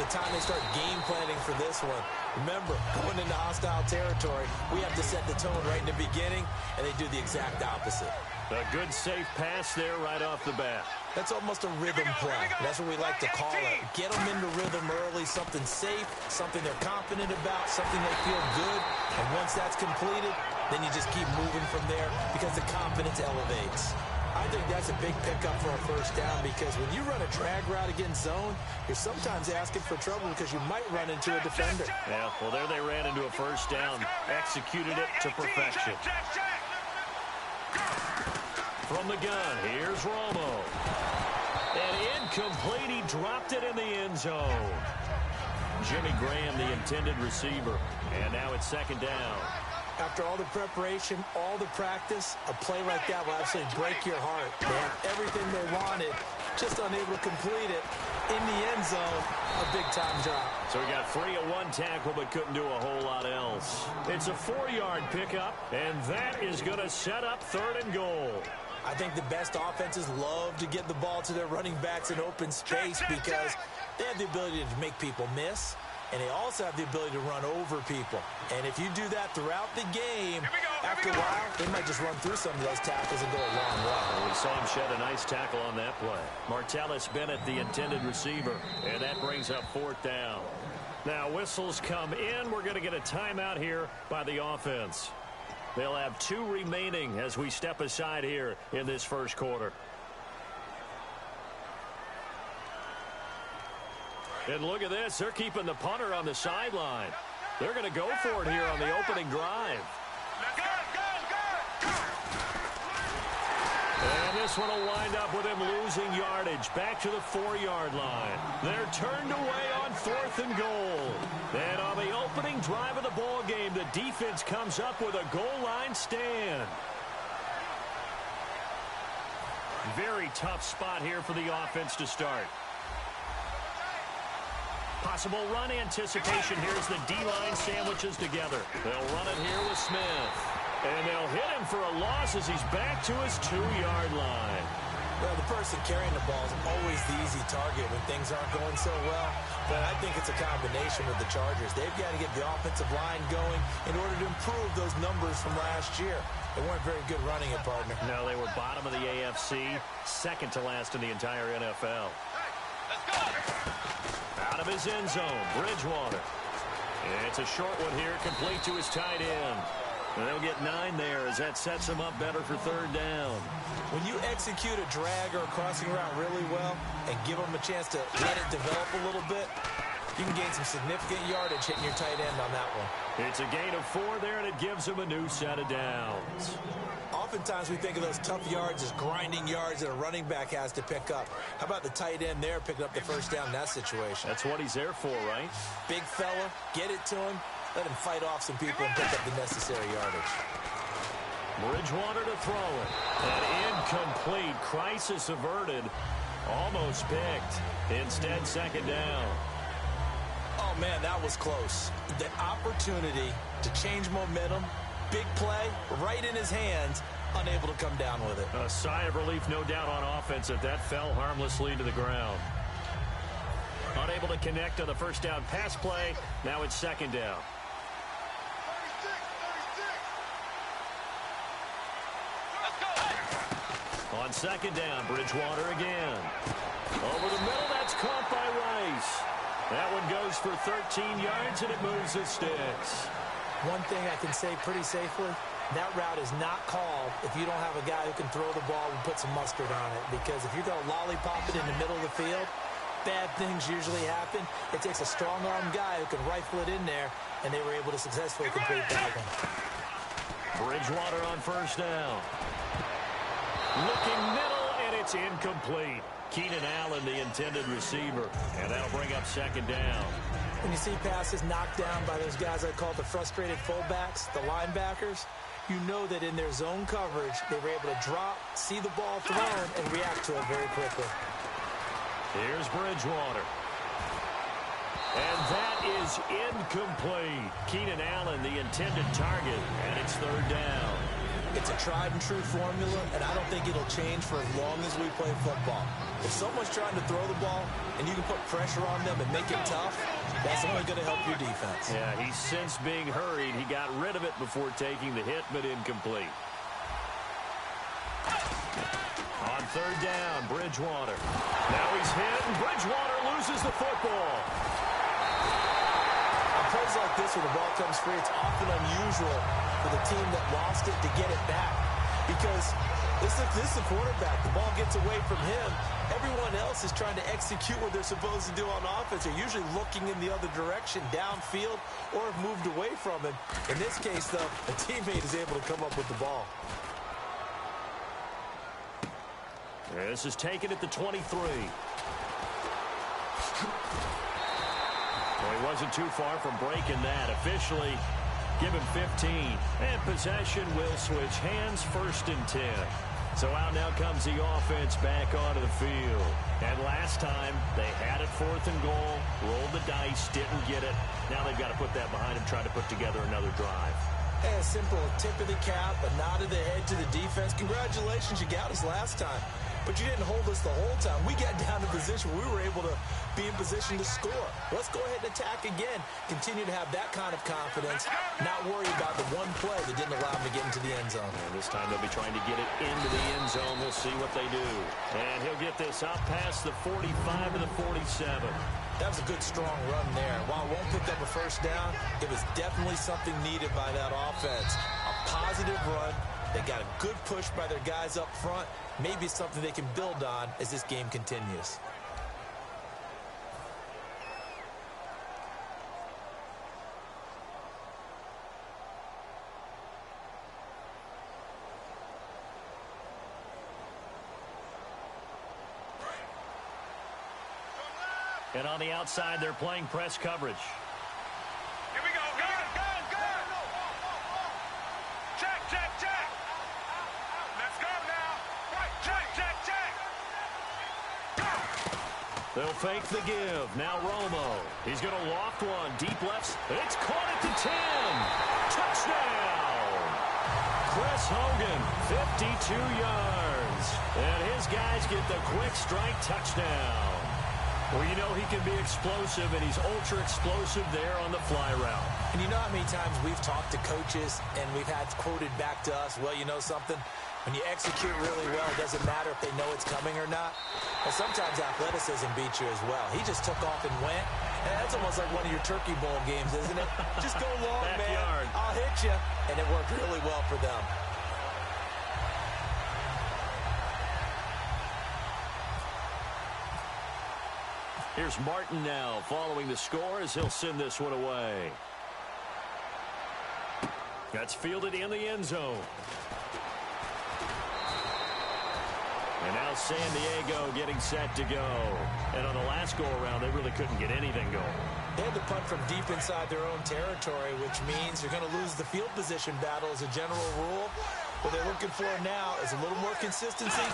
the time they start game planning for this one. Remember, going into hostile territory, we have to set the tone right in the beginning, and they do the exact opposite. A good, safe pass there right off the bat. That's almost a rhythm play. That's what we like to call it. Get them into rhythm early, something safe, something they're confident about, something they feel good. And once that's completed, then you just keep moving from there because the confidence elevates. I think that's a big pickup for a first down because when you run a drag route against zone, you're sometimes asking for trouble because you might run into a defender. Yeah, well, there they ran into a first down, executed it to perfection. From the gun, here's Romo. And incomplete, he dropped it in the end zone. Jimmy Graham, the intended receiver. And now it's second down. After all the preparation, all the practice, a play like that will absolutely break your heart. They have everything they wanted, just unable to complete it. In the end zone, a big-time drop. So we got 3 of 1 tackle, but couldn't do a whole lot else. It's a 4-yard pickup, and that is going to set up 3rd and goal. I think the best offenses love to get the ball to their running backs in open space because they have the ability to make people miss, and they also have the ability to run over people. And if you do that throughout the game, after a while, they might just run through some of those tackles and go a long way. Well, we saw him shed a nice tackle on that play. Martellus Bennett, the intended receiver, and that brings up 4th down. Now, whistles come in. We're going to get a timeout here by the offense. They'll have 2 remaining as we step aside here in this first quarter. And look at this. They're keeping the punter on the sideline. They're going to go for it here on the opening drive. And this one will wind up with him losing yardage back to the 4-yard line. They're turned away on 4th and goal. And on the opening drive of the ball game, the defense comes up with a goal line stand. Very tough spot here for the offense to start. Possible run anticipation. Here's the D-line sandwiches together. They'll run it here with Smith. And they'll hit him for a loss as he's back to his 2-yard line. Well, the person carrying the ball is always the easy target when things aren't going so well. But I think it's a combination with the Chargers. They've got to get the offensive line going in order to improve those numbers from last year. They weren't very good running it, partner. No, they were bottom of the AFC, second to last in the entire NFL. Out of his end zone, Bridgewater. And it's a short one here, complete to his tight end. And they'll get 9 there as that sets him up better for 3rd down. When you execute a drag or a crossing route really well and give them a chance to let it develop a little bit, you can gain some significant yardage hitting your tight end on that one. It's a gain of 4 there, and it gives him a new set of downs. Oftentimes we think of those tough yards as grinding yards that a running back has to pick up. How about the tight end there picking up the first down in that situation? That's what he's there for, right? Big fella, get it to him, let him fight off some people and pick up the necessary yardage. Bridgewater to throw it. And incomplete. Crisis averted. Almost picked. Instead, 2nd down. Oh, man, that was close. The opportunity to change momentum, big play, right in his hands, unable to come down with it. A sigh of relief, no doubt, on offense that fell harmlessly to the ground. Unable to connect on the first down pass play. Now it's 2nd down. On 2nd down, Bridgewater again. Over the middle, that's caught by Rice. That one goes for 13 yards, and it moves the sticks. One thing I can say pretty safely, that route is not called if you don't have a guy who can throw the ball and put some mustard on it. Because if you're going to lollipop it in the middle of the field, bad things usually happen. It takes a strong-arm guy who can rifle it in there, and they were able to successfully complete that one. Bridgewater on first down. Looking middle, and it's incomplete. Keenan Allen, the intended receiver, and that'll bring up 2nd down. When you see passes knocked down by those guys I call the frustrated fullbacks, the linebackers, you know that in their zone coverage, they were able to drop, see the ball thrown, and react to it very quickly. Here's Bridgewater. And that is incomplete. Keenan Allen, the intended target, and it's 3rd down. It's a tried and true formula, and I don't think it'll change for as long as we play football. If someone's trying to throw the ball and you can put pressure on them and make it tough, that's only going to help your defense. Yeah, he sensed being hurried. He got rid of it before taking the hit, but incomplete. On third down, Bridgewater. Now he's hit, and Bridgewater loses the football. On plays like this where the ball comes free, it's often unusual for the team that lost it to get it back. Because this is the quarterback. The ball gets away from him. Everyone else is trying to execute what they're supposed to do on offense. They're usually looking in the other direction, downfield, or have moved away from him. In this case, though, a teammate is able to come up with the ball. This is taken at the 23. Well, he wasn't too far from breaking that. Officially, give him 15. And possession will switch hands, 1st and 10. So out now comes the offense back onto the field. And last time, they had it 4th and goal, rolled the dice, didn't get it. Now they've got to put that behind them, try to put together another drive. Hey, a simple tip of the cap, a nod of the head to the defense. Congratulations, you got us last time. But you didn't hold us the whole time. We got down to position where we were able to be in position to score. Let's go ahead and attack again. Continue to have that kind of confidence. Not worry about the one play that didn't allow them to get into the end zone. And this time they'll be trying to get it into the end zone. We'll see what they do. And he'll get this up past the 45 to the 47. That was a good, strong run there. While it won't pick up a first down, it was definitely something needed by that offense. A positive run. They got a good push by their guys up front. Maybe something they can build on as this game continues. And on the outside, they're playing press coverage. Here we go. Go. Check. Let's go now. Right. Check. Go. They'll fake the give. Now Romo. He's going to loft one. Deep left. It's caught at the 10. Touchdown. Chris Hogan, 52 yards. And his guys get the quick strike touchdown. Well, you know he can be explosive, and he's ultra-explosive there on the fly route. And you know how many times we've talked to coaches, and we've had quoted back to us, well, you know something? When you execute really well, it doesn't matter if they know it's coming or not. But sometimes athleticism beats you as well. He just took off and went. And that's almost like one of your Turkey Bowl games, isn't it? Just go long, Backyard. man. I'll hit you. And it worked really well for them. Here's Martin now following the score as he'll send this one away. That's fielded in the end zone. And now San Diego getting set to go. And on the last go-around, they really couldn't get anything going. They had to punt from deep inside their own territory, which means you're going to lose the field position battle as a general rule. What they're looking for now is a little more consistency,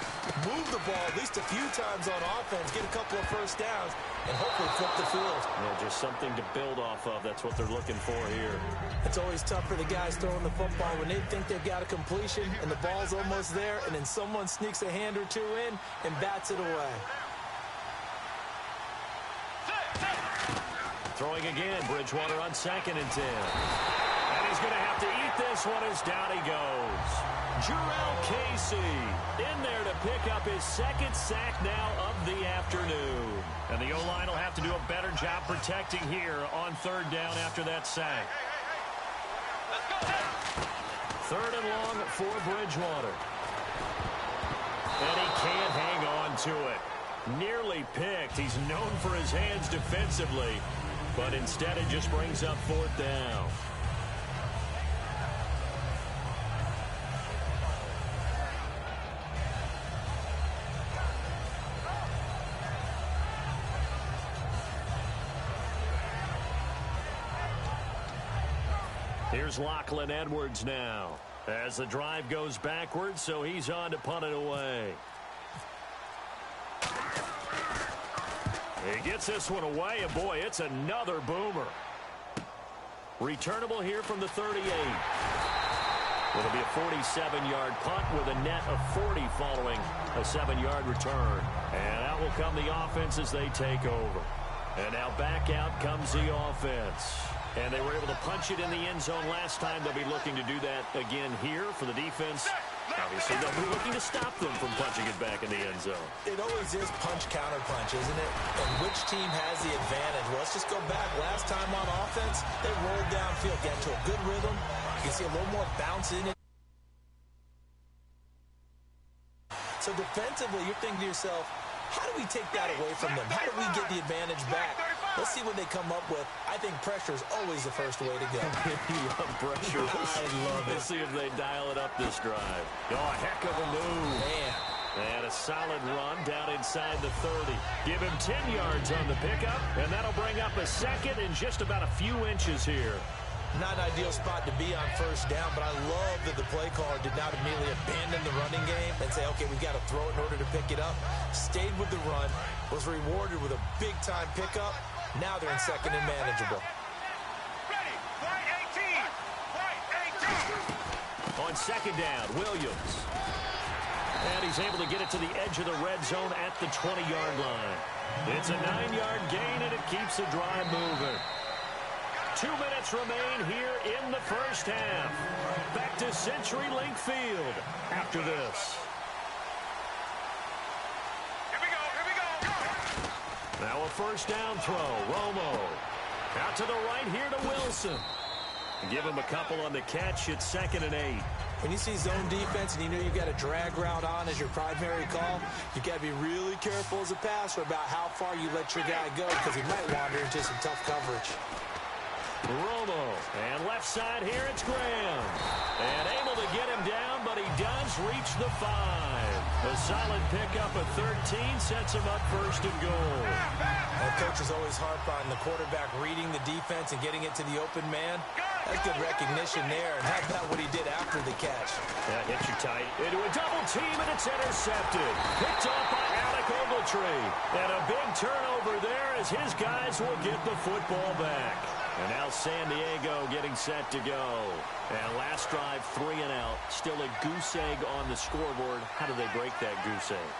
move the ball at least a few times on offense, get a couple of first downs, and hopefully flip the field. Yeah, just something to build off of. That's what they're looking for here. It's always tough for the guys throwing the football when they think they've got a completion and the ball's almost there, and then someone sneaks a hand or two in and bats it away. Throwing again, Bridgewater on 2nd and 10. And he's going to have to eat this one as down he goes. Jurrell Casey in there to pick up his 2nd sack now of the afternoon. And the O-line will have to do a better job protecting here on 3rd down after that sack. 3rd and long for Bridgewater. And he can't hang on to it. Nearly picked. He's known for his hands defensively, but instead it just brings up 4th down. Here's Lachlan Edwards now as the drive goes backwards, so he's on to punt it away. He gets this one away, and boy, it's another boomer. Returnable here from the 38. It'll be a 47-yard punt with a net of 40 following a 7-yard return. And out will come the offense as they take over. And now back out comes the offense. And they were able to punch it in the end zone last time. They'll be looking to do that again here for the defense. Obviously, they'll be looking to stop them from punching it back in the end zone. It always is punch-counter-punch, isn't it? And which team has the advantage? Well, let's just go back. Last time on offense, they rolled downfield, get to a good rhythm. You can see a little more bounce in it. So defensively, you're thinking to yourself, how do we take that away from them? How do we get the advantage back? Let's see what they come up with. I think pressure is always the first way to go. You love pressure. I love it. Let's see if they dial it up this drive. Oh, a heck of a move. Man. And a solid run down inside the 30. Give him 10 yards on the pickup, and that'll bring up a second in just about a few inches here. Not an ideal spot to be on first down, but I love that the play caller did not immediately abandon the running game and say, okay, we've got to throw it in order to pick it up. Stayed with the run, was rewarded with a big-time pickup. Now they're in second and manageable. Ready. White 18. White 18. On second down, Williams. And he's able to get it to the edge of the red zone at the 20-yard line. It's a 9-yard gain, and it keeps the drive moving. 2 minutes remain here in the first half. Back to CenturyLink Field after this. Here we go. Now a first down throw. Romo. Out to the right here to Wilson. Give him a couple on the catch. It's 2nd and 8. When you see zone defense and you know you've got a drag route on as your primary call, you've got to be really careful as a passer about how far you let your guy go because he might wander into some tough coverage. Romo, and left side here, it's Graham. And able to get him down, but he does reach the 5. A solid pickup of 13 sets him up first and goal. And coaches always harp on the quarterback reading the defense and getting it to the open man. That's good recognition there. And how about what he did after the catch? That hits you tight into a double team, and it's intercepted. Picked off by Alec Ogletree. And a big turnover there as his guys will get the football back. And now San Diego getting set to go. And last drive, 3 and out. Still a goose egg on the scoreboard. How do they break that goose egg?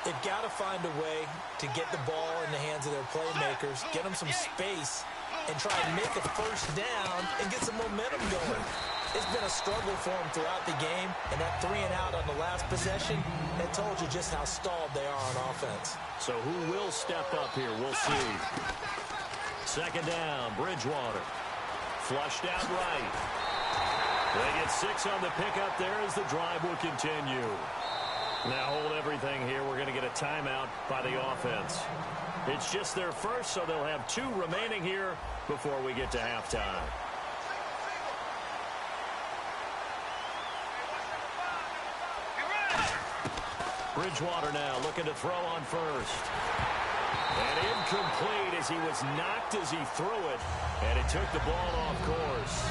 They've got to find a way to get the ball in the hands of their playmakers, get them some space, and try and make a first down and get some momentum going. It's been a struggle for them throughout the game, and that 3 and out on the last possession, that told you just how stalled they are on offense. So who will step up here? We'll see. Second down, Bridgewater. Flushed out right. They get 6 on the pickup there as the drive will continue. Now hold everything here. We're going to get a timeout by the offense. It's just their first, so they'll have 2 remaining here before we get to halftime. Bridgewater now looking to throw on first. And incomplete as he was knocked as he threw it. And it took the ball off course.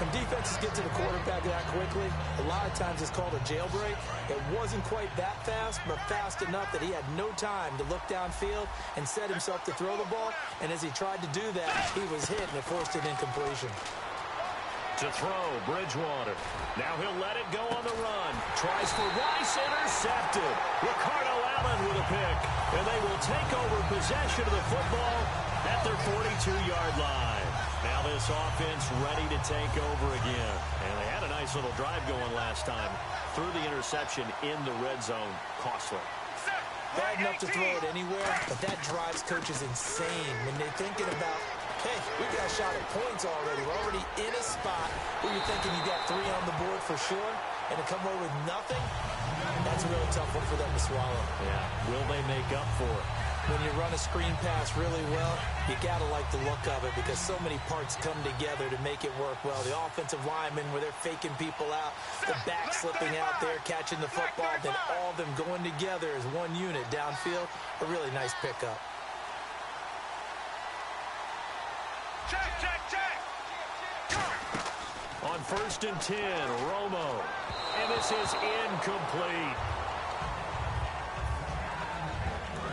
When defenses get to the quarterback that quickly, a lot of times it's called a jailbreak. It wasn't quite that fast, but fast enough that he had no time to look downfield and set himself to throw the ball. And as he tried to do that, he was hit and it forced an incompletion. To throw, Bridgewater. Now he'll let it go on the run. Tries for Rice, intercepted. Ricardo Allen with a pick. And they will take over possession of the football at their 42-yard line. Now this offense ready to take over again. And they had a nice little drive going last time. Threw the interception in the red zone. Costly. Bad enough to throw it anywhere, but that drives coaches insane when they're thinking about, hey, we got a shot at points already. We're already in a spot where you're thinking you got 3 on the board for sure, and to come away with nothing, that's a really tough one for them to swallow. Yeah, will they make up for it? When you run a screen pass really well, you got to like the look of it because so many parts come together to make it work well. The offensive linemen where they're faking people out, the back slipping out there, catching the football, then all of them going together as one unit downfield, a really nice pickup. Check, check, check. On 1st and 10, Romo. And this is incomplete.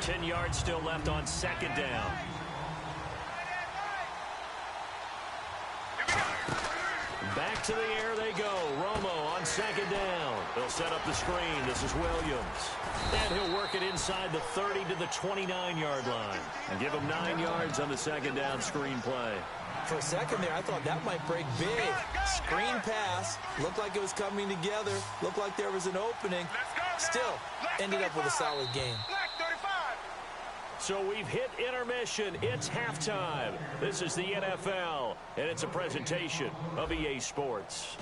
10 yards still left on 2nd down. Back to the air they go. Romo on 2nd down. He'll set up the screen. This is Williams. And he'll work it inside the 30 to the 29-yard line. And give him 9 yards on the second down screen play. For a second there, I thought that might break big. Screen pass. Looked like it was coming together. Looked like there was an opening. Still, ended up with a solid game. So we've hit intermission. It's halftime. This is the NFL, and it's a presentation of EA Sports.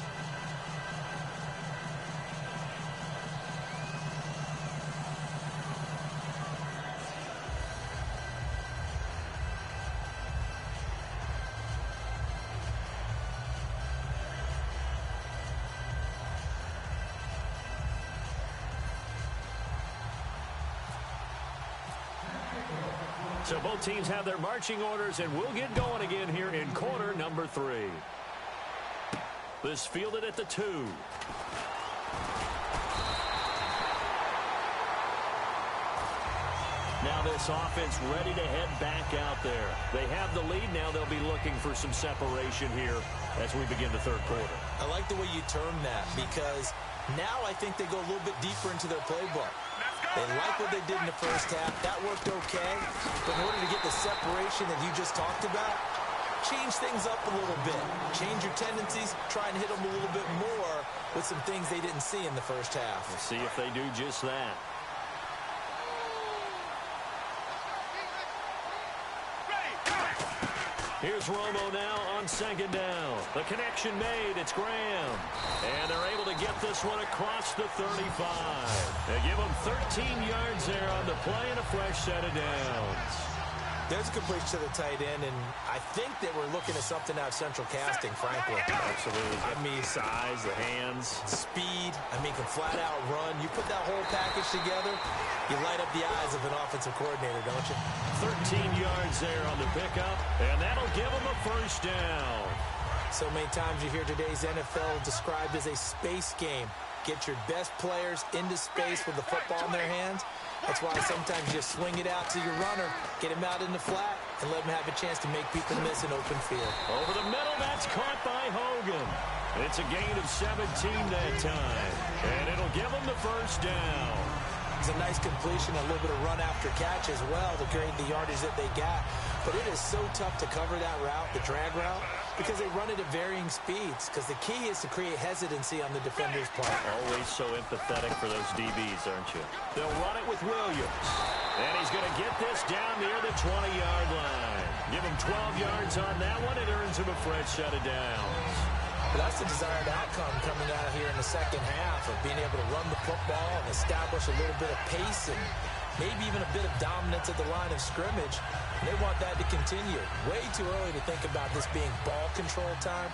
So both teams have their marching orders, and we'll get going again here in quarter number 3. This fielded at the 2. Now this offense ready to head back out there. They have the lead now. They'll be looking for some separation here as we begin the third quarter. I like the way you term that, because now I think they go a little bit deeper into their playbook. They like what they did in the first half. That worked okay. But in order to get the separation that you just talked about, change things up a little bit. Change your tendencies. Try and hit them a little bit more with some things they didn't see in the first half. We'll see if they do just that. Here's Romo now on second down. The connection made. It's Graham. And they're able to get this one across the 35. They give him 13 yards there on the play and a fresh set of downs. There's a completion to the tight end, and I think that we're looking at something out of central casting, frankly. Absolutely. I mean, size, the hands. Speed. I mean, can flat out run. You put that whole package together, you light up the eyes of an offensive coordinator, don't you? 13 yards there on the pickup, and that'll give him a first down. So many times you hear today's NFL described as a space game. Get your best players into space with the football in their hands. That's why sometimes you just swing it out to your runner, get him out in the flat, and let him have a chance to make people miss an open field. Over the middle, that's caught by Hogan. It's a gain of 17 that time, and it'll give him the first down. It's a nice completion, a little bit of run after catch as well to create the yardage that they got. But it is so tough to cover that route, the drag route, because they run it at varying speeds. Because the key is to create hesitancy on the defender's part. Always so empathetic for those DBs, aren't you? They'll run it with Williams. And he's going to get this down near the 20-yard line. Give him 12 yards on that one. It earns him a fresh set of downs. But that's the desired outcome coming out here in the second half of being able to run the football and establish a little bit of pace and maybe even a bit of dominance at the line of scrimmage. And they want that to continue. Way too early to think about this being ball control time.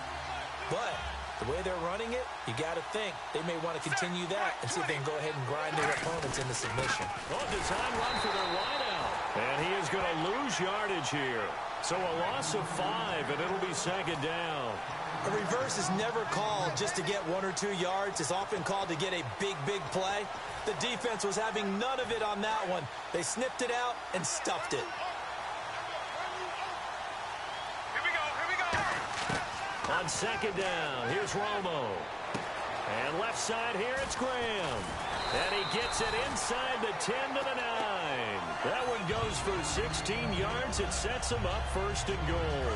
But the way they're running it, you got to think they may want to continue that and see if they can go ahead and grind their opponents into submission. Oh, design run for their wideout. And he is going to lose yardage here. So a loss of 5, and it'll be second down. A reverse is never called just to get 1 or 2 yards. It's often called to get a big, big play. The defense was having none of it on that one. They snipped it out and stuffed it. Here we go. On second down, here's Romo. And left side here, it's Graham. And he gets it inside the 10 to the 9. That one goes for 16 yards. It sets him up first and goal.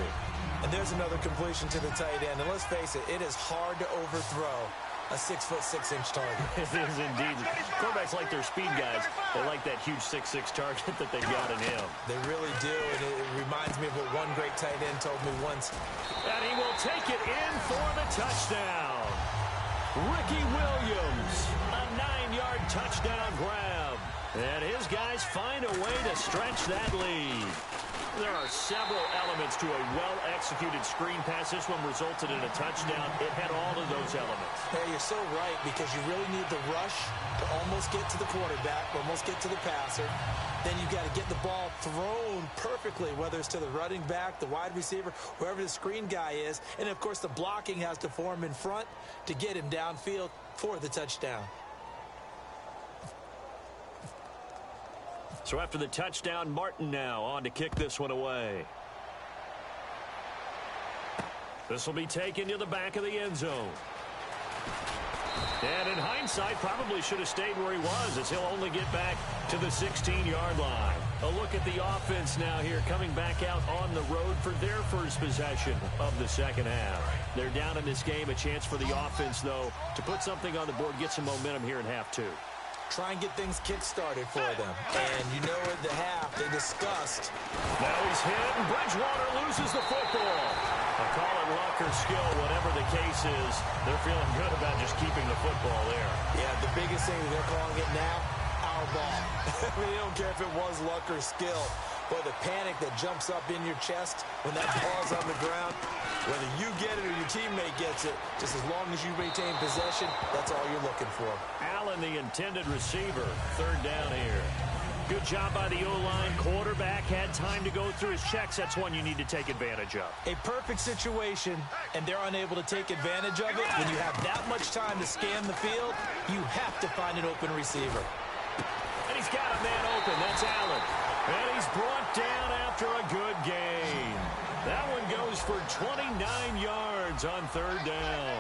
And there's another completion to the tight end. And let's face it, it is hard to overthrow a 6'6" target. It is indeed. Quarterbacks like their speed guys. They like that huge 6'6" target that they've got in him. They really do. And it reminds me of what one great tight end told me once. And he will take it in for the touchdown. Ricky Williams, a 9-yard touchdown grab. And his guys find a way to stretch that lead. There are several elements to a well-executed screen pass. This one resulted in a touchdown. It had all of those elements. Yeah, you're so right, because you really need the rush to almost get to the quarterback, almost get to the passer. Then you've got to get the ball thrown perfectly, whether it's to the running back, the wide receiver, wherever the screen guy is. And, of course, the blocking has to form in front to get him downfield for the touchdown. So after the touchdown, Martin now on to kick this one away. This will be taken to the back of the end zone. And in hindsight, probably should have stayed where he was, as he'll only get back to the 16-yard line. A look at the offense now here, coming back out on the road for their first possession of the second half. They're down in this game. A chance for the offense, though, to put something on the board, get some momentum here in half two. Try and get things kick-started for them. And you know at the half, they discussed. Now he's hit, and Bridgewater loses the football. I call it luck or skill, whatever the case is. They're feeling good about just keeping the football there. Yeah, the biggest thing that they're calling it now, our ball. I mean, they don't care if it was luck or skill. But the panic that jumps up in your chest when that ball's on the ground, whether you get it or your teammate gets it, just as long as you maintain possession, that's all you're looking for. Allen, the intended receiver, third down here. Good job by the O-line. Quarterback had time to go through his checks. That's one you need to take advantage of. A perfect situation, and they're unable to take advantage of it. When you have that much time to scan the field, you have to find an open receiver. And he's got a man open. That's Allen. And he's brought down after a good gain. That one goes for 29 yards on third down.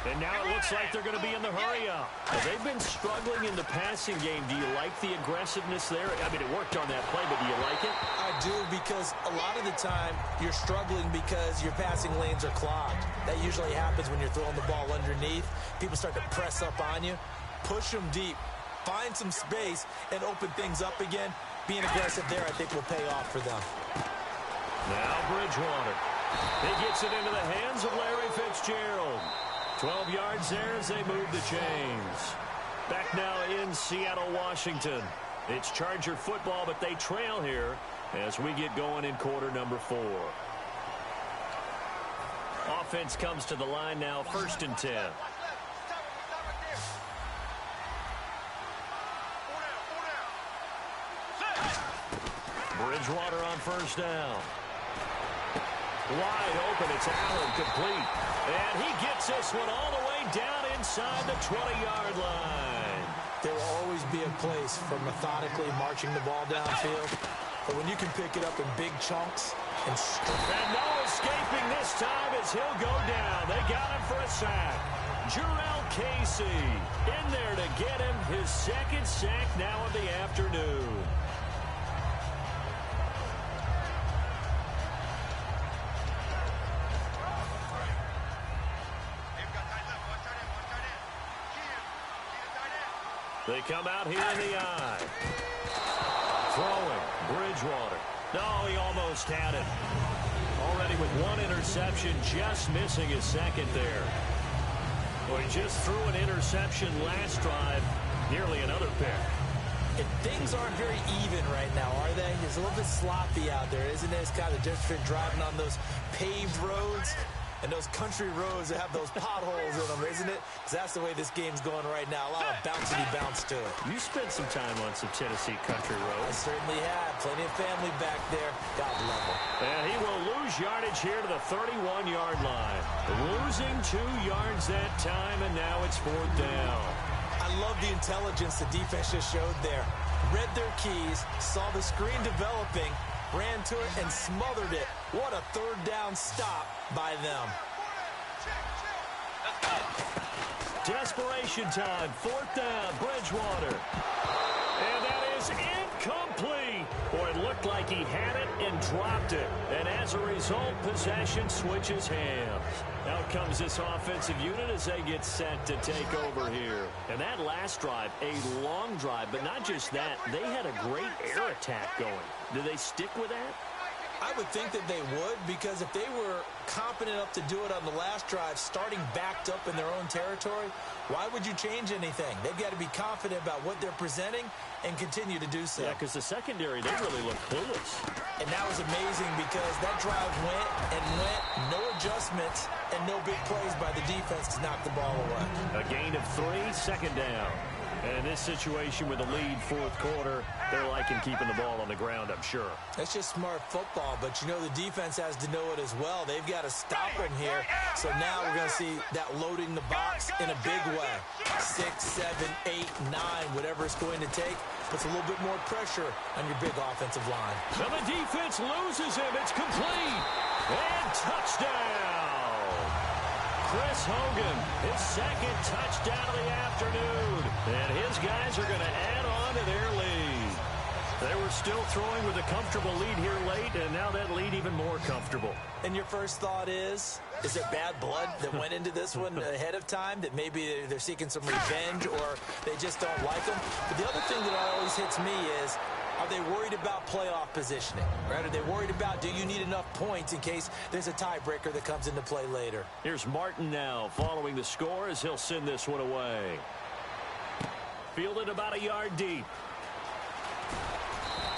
And now it looks like they're going to be in the hurry-up. Well, they've been struggling in the passing game. Do you like the aggressiveness there? I mean, it worked on that play, but do you like it? I do, because a lot of the time you're struggling because your passing lanes are clogged. That usually happens when you're throwing the ball underneath. People start to press up on you. Push them deep. Find some space and open things up again. Being aggressive there, I think, will pay off for them. Now Bridgewater. He gets it into the hands of Larry Fitzgerald. 12 yards there as they move the chains. Back now in Seattle, Washington. It's Charger football, but they trail here as we get going in quarter number 4. Offense comes to the line now, 1st and 10. Bridgewater on first down. Wide open, it's Allen, complete. And he gets this one all the way down inside the 20-yard line. There will always be a place for methodically marching the ball downfield. But when you can pick it up in big chunks and no escaping this time as he'll go down. They got him for a sack. Jurrell Casey in there to get him his second sack now of the afternoon. They come out here in the eye. Throwing, Bridgewater. No, he almost had it. Already with one interception, just missing his second there. Well, he just threw an interception last drive, nearly another pick. And things aren't very even right now, are they? It's a little bit sloppy out there, isn't it? It's kind of different driving on those paved roads and those country roads that have those potholes in them, isn't it? Because that's the way this game's going right now. A lot of bouncy bounce to it. You spent some time on some Tennessee country roads. I certainly have. Plenty of family back there. God love them. And he will lose yardage here to the 31-yard line. Losing 2 yards that time, and now it's 4th down. I love the intelligence the defense just showed there. Read their keys, saw the screen developing, ran to it and smothered it. What a third down stop by them. Desperation time. 4th down. Bridgewater. And that is incomplete. Boy, it looked like he had it and dropped it. And as a result, possession switches hands. Out comes this offensive unit as they get set to take over here. And that last drive, a long drive, but not just that. They had a great air attack going. Do they stick with that? I would think that they would, because if they were competent enough to do it on the last drive, starting backed up in their own territory, why would you change anything? They've got to be confident about what they're presenting and continue to do so. Yeah, because the secondary, they really look clueless. And that was amazing because that drive went and went, no adjustments, and no big plays by the defense to knock the ball away. A gain of 3, 2nd down. And in this situation with a lead 4th quarter, they're liking keeping the ball on the ground, I'm sure. That's just smart football, but you know the defense has to know it as well. They've got to stop them here. So now we're going to see that loading the box in a big way. 6, 7, 8, 9, whatever it's going to take, puts a little bit more pressure on your big offensive line. Now the defense loses him. It's complete. And touchdown. Chris Hogan, his second touchdown of the afternoon. And his guys are going to add on to their lead. They were still throwing with a comfortable lead here late, and now that lead even more comfortable. And your first thought is there bad blood that went into this one ahead of time, that maybe they're seeking some revenge or they just don't like them? But the other thing that always hits me is, are they worried about playoff positioning? Right? Are they worried about, do you need enough points in case there's a tiebreaker that comes into play later? Here's Martin now following the score as he'll send this one away. Fielded about a yard deep.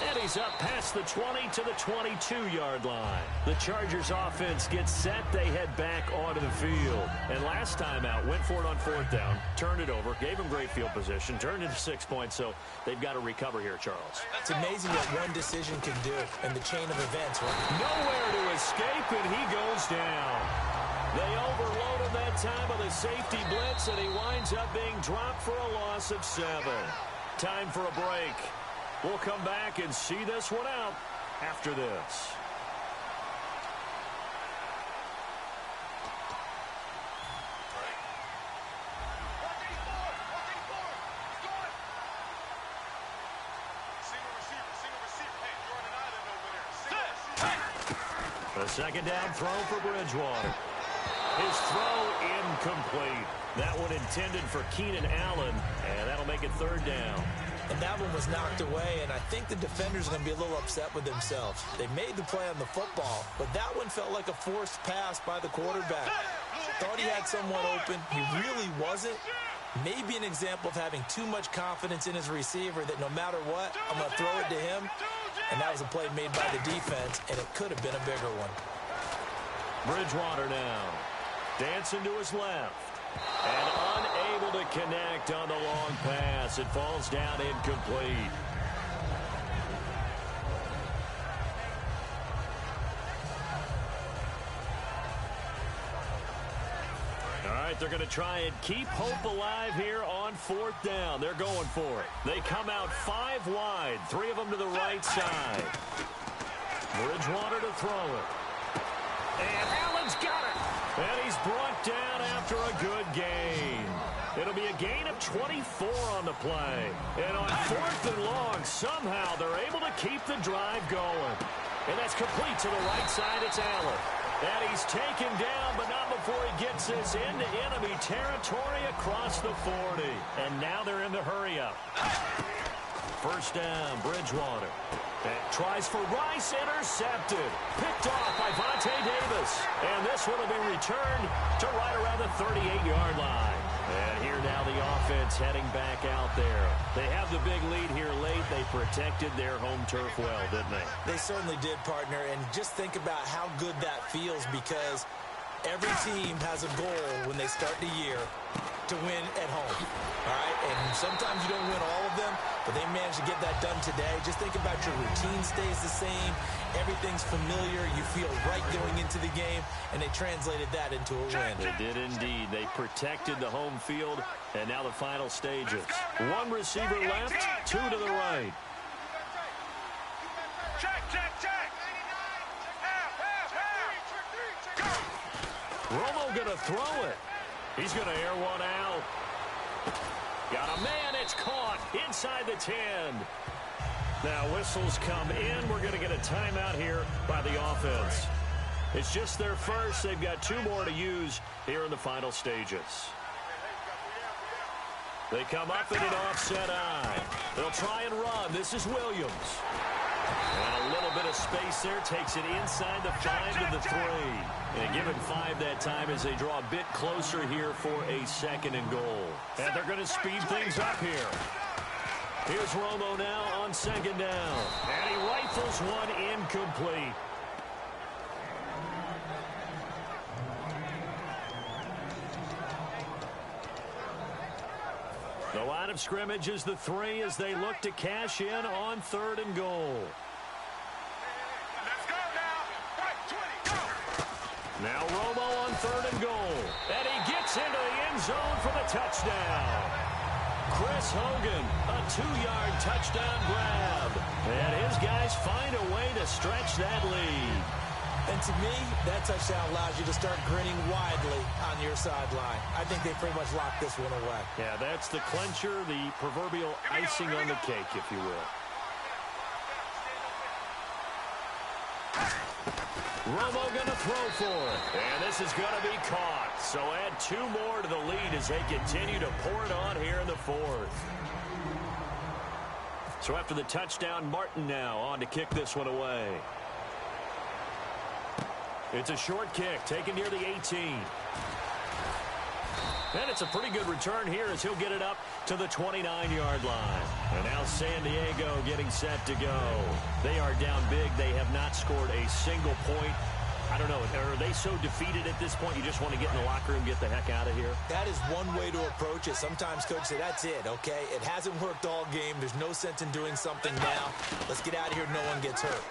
And he's up past the 20 to the 22-yard line. The Chargers offense gets set. They head back onto the field. And last time out, went for it on fourth down, turned it over, gave them great field position, turned into 6 points, so they've got to recover here, Charles. It's amazing what one decision can do in the chain of events. Right? Nowhere to escape, and he goes down. They overload him that time with a safety blitz, and he winds up being dropped for a loss of 7. Time for a break. We'll come back and see this one out after this. A second down throw for Bridgewater. His throw incomplete. That one intended for Keenan Allen, and that'll make it third down. And that one was knocked away, and I think the defenders are going to be a little upset with themselves. They made the play on the football, but that one felt like a forced pass by the quarterback. Thought he had someone open. He really wasn't. Maybe an example of having too much confidence in his receiver that no matter what, I'm going to throw it to him. And that was a play made by the defense, and it could have been a bigger one. Bridgewater now. Dancing to his left. And unable to connect on the long pass. It falls down incomplete. All right, they're going to try and keep hope alive here on fourth down. They're going for it. They come out 5 wide, 3 of them to the right side. Bridgewater to throw it. And Allen's got it. And he's brought down after a good gain. It'll be a gain of 24 on the play. And on fourth and long, somehow they're able to keep the drive going. And that's complete to the right side. It's Allen. And he's taken down, but not before he gets this into enemy territory across the 40. And now they're in the hurry-up. First down, Bridgewater. And tries for Rice, intercepted. Picked off by Vontae Davis. And this one will be returned to right around the 38-yard line. And here now the offense heading back out there. They have the big lead here late. They protected their home turf well, didn't they? They certainly did, partner. And just think about how good that feels, because every team has a goal when they start the year to win at home. All right? And sometimes you don't win all of them, but they managed to get that done today. Just think about your routine stays the same. Everything's familiar. You feel right going into the game, and they translated that into a win. They did indeed. They protected the home field, and now the final stages. 1 receiver left, 2 to the right. Check. Romo going to throw it. He's going to air one out. Got a man. It's caught inside the 10. Now whistles come in. We're going to get a timeout here by the offense. It's just their first. They've got 2 more to use here in the final stages. They come up in an offset eye. They'll try and run. This is Williams. And a little bit of space there. Takes it inside the 5 to the 3. And given 5 that time as they draw a bit closer here for a second and goal. And they're going to speed things up here. Here's Romo now on second down. And he rifles one incomplete. The line of scrimmage is the 3 as they look to cash in on 3rd and goal. Let's go now. Right, 20, go. Now Romo on 3rd and goal. And he gets into the end zone for the touchdown. Chris Hogan, a 2-yard touchdown grab. And his guys find a way to stretch that lead. And to me, that touchdown allows you to start grinning widely on your sideline. I think they pretty much locked this one away. Yeah, that's the clincher, the proverbial icing on the cake, if you will. Romo going to throw for it. And this is going to be caught. So add 2 more to the lead as they continue to pour it on here in the 4th. So after the touchdown, Martin now on to kick this one away. It's a short kick taken near the 18. And it's a pretty good return here as he'll get it up to the 29-yard line. And now San Diego getting set to go. They are down big. They have not scored a single point. I don't know. Are they so defeated at this point you just want to get in the locker room and get the heck out of here? That is one way to approach it. Sometimes coaches say, that's it, okay? It hasn't worked all game. There's no sense in doing something now. Let's get out of here. No one gets hurt.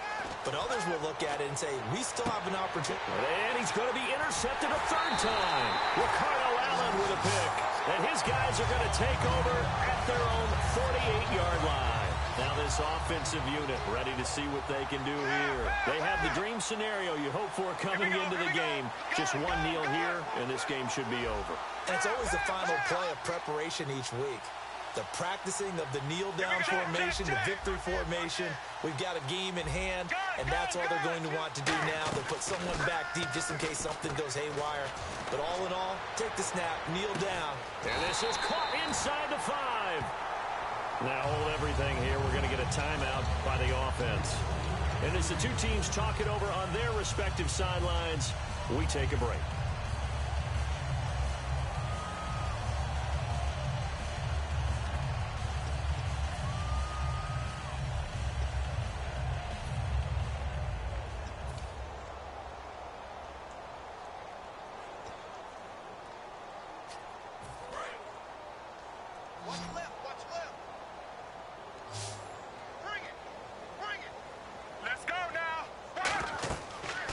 But others will look at it and say, we still have an opportunity. And he's going to be intercepted a 3rd time. Ricardo Allen with a pick. And his guys are going to take over at their own 48-yard line. Now this offensive unit ready to see what they can do here. They have the dream scenario you hope for coming into the game. Just one kneel here, and this game should be over. And it's always the final play of preparation each week. The practicing of the kneel-down formation, the victory formation. We've got a game in hand, and that's all they're going to want to do now. They'll put someone back deep just in case something goes haywire. But all in all, take the snap, kneel down. And this is caught inside the 5. Now hold everything here. We're going to get a timeout by the offense. And as the 2 teams talk it over on their respective sidelines, we take a break.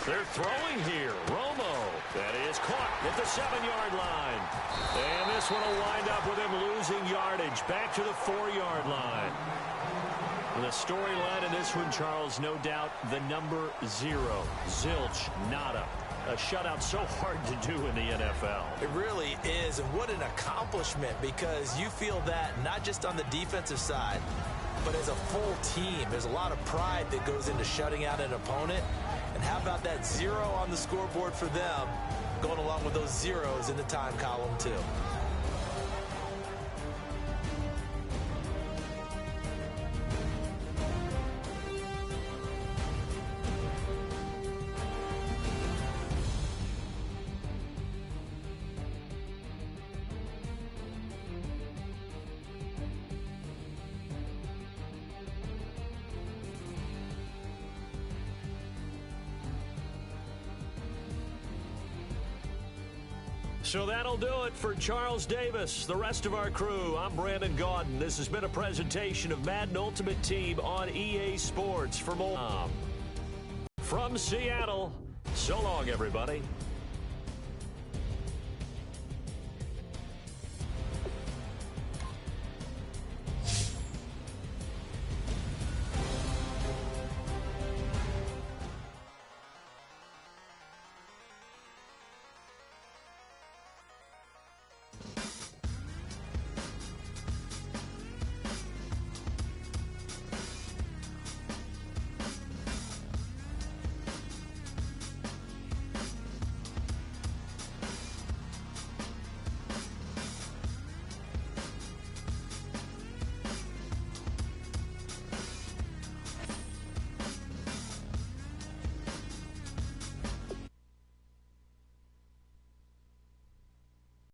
They're throwing here. Romo. That is caught at the 7-yard line. And this one will wind up with him losing yardage back to the 4-yard line. And the storyline in this one, Charles, no doubt the number 0. Zilch, nada. A shutout so hard to do in the NFL. It really is, and what an accomplishment, because you feel that not just on the defensive side, but as a full team. There's a lot of pride that goes into shutting out an opponent. And how about that 0 on the scoreboard for them, going along with those zeros in the time column, too. So that'll do it for Charles Davis, the rest of our crew. I'm Brandon Gaudin. This has been a presentation of Madden Ultimate Team on EA Sports. For more from Seattle, so long, everybody.